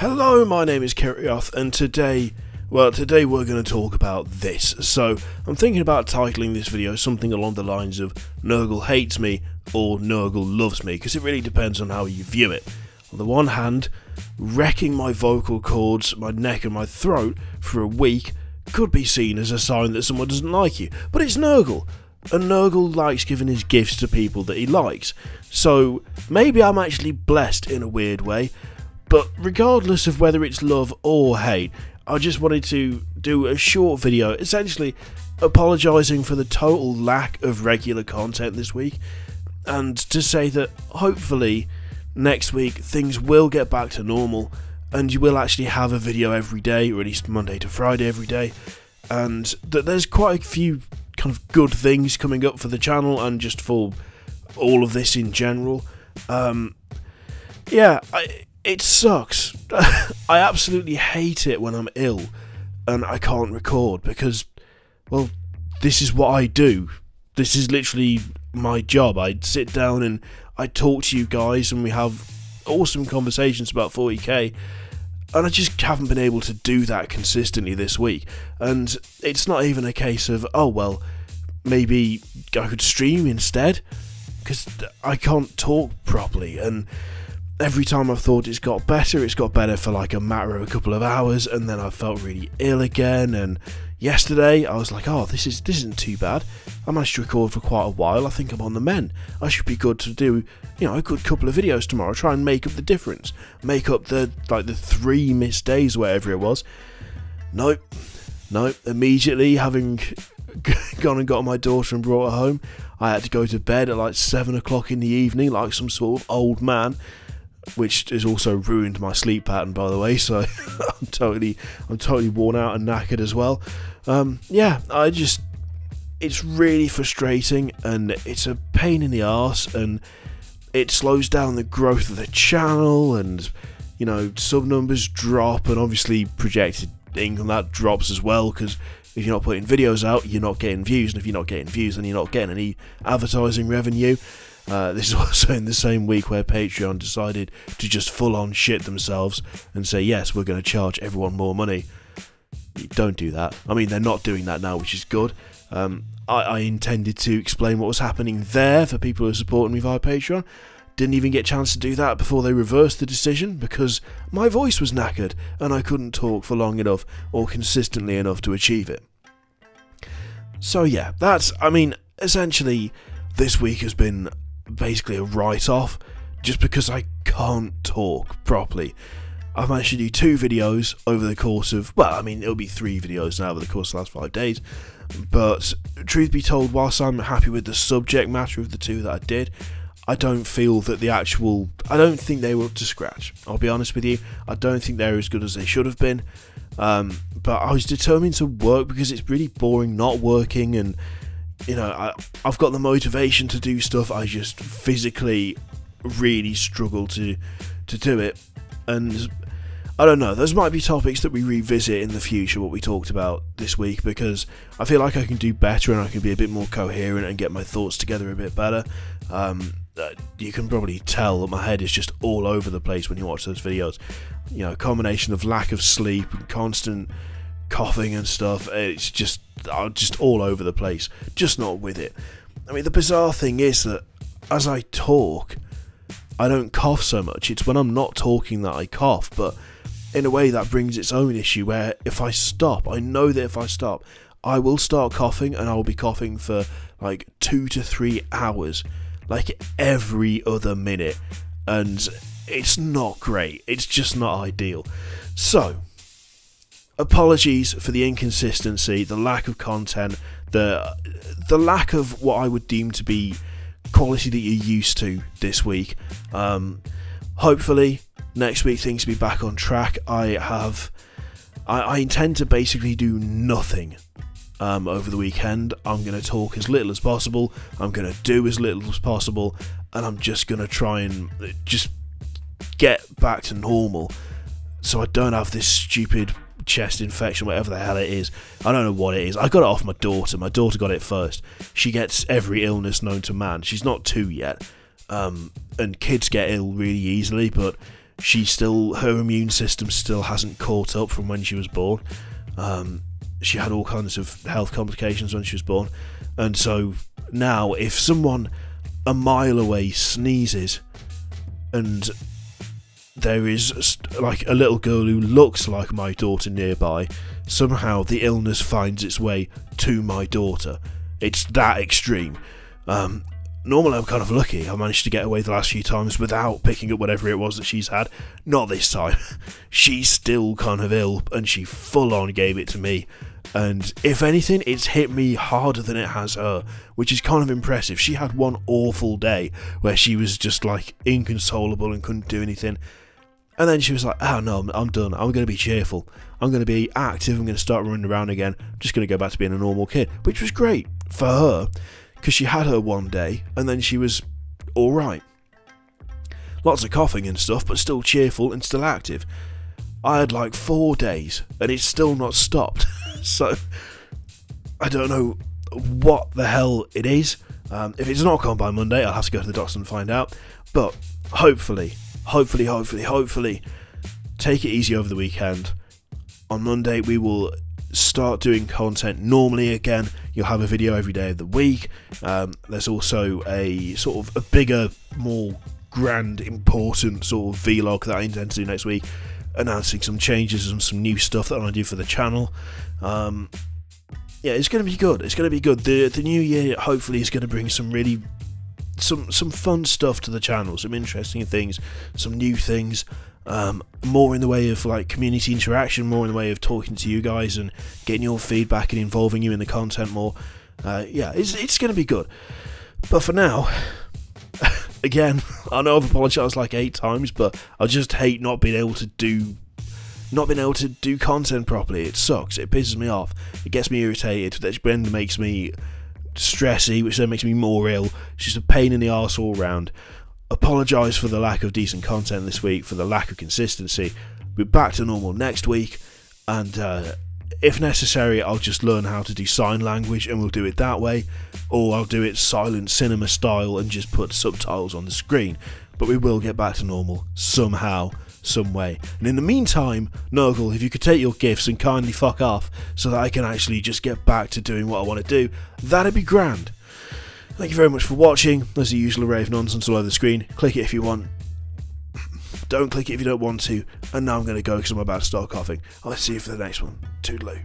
Hello, my name is Kirioth, and today we're going to talk about this. So, I'm thinking about titling this video something along the lines of Nurgle hates me or Nurgle loves me, because it really depends on how you view it. On the one hand, wrecking my vocal cords, my neck and my throat for a week could be seen as a sign that someone doesn't like you, but it's Nurgle. And Nurgle likes giving his gifts to people that he likes. So, maybe I'm actually blessed in a weird way. But regardless of whether it's love or hate, I just wanted to do a short video essentially apologising for the total lack of regular content this week, and to say that hopefully next week things will get back to normal and you will actually have a video every day, or at least Monday to Friday every day, and that there's quite a few kind of good things coming up for the channel and just for all of this in general. It sucks. I absolutely hate it when I'm ill and I can't record because, well, this is what I do. This is literally my job. I sit down and I talk to you guys and we have awesome conversations about 40k, and I just haven't been able to do that consistently this week. And it's not even a case of, oh well, maybe I could stream instead, because I can't talk properly, and every time I've thought it's got better for like a matter of a couple of hours, and then I felt really ill again. And yesterday I was like, oh, this isn't too bad. I managed to record for quite a while. I think I'm on the mend. I should be good to do, a good couple of videos tomorrow. Try and make up the difference. Make up the 3 missed days or whatever it was. Nope. Immediately, having gone and got my daughter and brought her home, I had to go to bed at like 7 o'clock in the evening like some sort of old man, which has also ruined my sleep pattern, by the way. So I'm totally worn out and knackered as well. It's really frustrating and it's a pain in the arse, and it slows down the growth of the channel, and sub numbers drop, and obviously projected income that drops as well, because if you're not putting videos out, you're not getting views, and if you're not getting views, then you're not getting any advertising revenue. This is also in the same week where Patreon decided to just full-on shit themselves and say, yes, we're going to charge everyone more money. Don't do that. I mean, they're not doing that now, which is good. I intended to explain what was happening there for people who are supporting me via Patreon. Didn't even get a chance to do that before they reversed the decision, because my voice was knackered and I couldn't talk for long enough or consistently enough to achieve it. So yeah, essentially this week has been basically a write-off, just because I can't talk properly. I've managed to do 2 videos over the course of, it'll be 3 videos now over the course of the last 5 days, but truth be told, whilst I'm happy with the subject matter of the 2 that I did, I don't feel that I don't think they were up to scratch. I'll be honest with you, I don't think they're as good as they should have been, but I was determined to work because it's really boring not working, and I've got the motivation to do stuff. I just physically really struggle to do it. And I don't know, those might be topics that we revisit in the future, what we talked about this week, because I feel like I can do better and I can be a bit more coherent and get my thoughts together a bit better. You can probably tell that my head is just all over the place when you watch those videos. A combination of lack of sleep and constant coughing and stuff. It's just all over the place, just not with it. I mean, the bizarre thing is that as I talk, I don't cough so much. It's when I'm not talking that I cough, but in a way that brings its own issue, where if I stop, I know that if I stop, I will start coughing, and I will be coughing for like 2 to 3 hours, like every other minute, and it's not great. It's just not ideal. So, apologies for the inconsistency, the lack of content, the lack of what I would deem to be quality that you're used to this week. Hopefully next week things will be back on track. I intend to basically do nothing over the weekend. I'm going to talk as little as possible, I'm going to do as little as possible, and I'm just going to try and just get back to normal so I don't have this stupid chest infection, whatever the hell it is. I don't know what it is. I got it off my daughter. My daughter got it first. She gets every illness known to man. She's not 2 yet, and kids get ill really easily, but her immune system still hasn't caught up from when she was born. She had all kinds of health complications when she was born, and so now if someone a mile away sneezes and there is like a little girl who looks like my daughter nearby, somehow the illness finds its way to my daughter. It's that extreme. Normally I'm kind of lucky. I managed to get away the last few times without picking up whatever it was that she's had. Not this time. She's still kind of ill, and she full on gave it to me. And if anything, it's hit me harder than it has her, which is kind of impressive. She had one awful day where she was just like inconsolable and couldn't do anything. And then she was like, oh no, I'm done. I'm going to be cheerful. I'm going to be active. I'm going to start running around again. I'm just going to go back to being a normal kid, which was great for her, because she had her one day and then she was alright. Lots of coughing and stuff, but still cheerful and still active. I had like 4 days and it's still not stopped. So I don't know what the hell it is. If it's not gone by Monday, I'll have to go to the doctor and find out. But hopefully, take it easy over the weekend. On Monday we will start doing content normally again. You'll have a video every day of the week. There's also a sort of a bigger, more grand, important sort of vlog that I intend to do next week, announcing some changes and some new stuff that I want to do for the channel. Yeah, it's going to be good. It's going to be good. The new year hopefully is going to bring some really some fun stuff to the channel, some interesting things, some new things. More in the way of like community interaction, more in the way of talking to you guys and getting your feedback and involving you in the content more. Yeah, it's going to be good. But for now, again, I know I've apologised like 8 times, but I just hate not being able to do content properly. It sucks. It pisses me off. It gets me irritated. That then makes me stressy, which then makes me more ill. It's just a pain in the arse all round. Apologise for the lack of decent content this week, for the lack of consistency. We're back to normal next week, and if necessary I'll just learn how to do sign language and we'll do it that way, or I'll do it silent cinema style and just put subtitles on the screen. But we will get back to normal somehow, some way. And in the meantime, Nurgle, if you could take your gifts and kindly fuck off so that I can actually just get back to doing what I want to do, that'd be grand. Thank you very much for watching. There's the usual array of nonsense all over the screen. Click it if you want. Don't click it if you don't want to. And now I'm going to go because I'm about to start coughing. I'll see you for the next one. Toodaloo.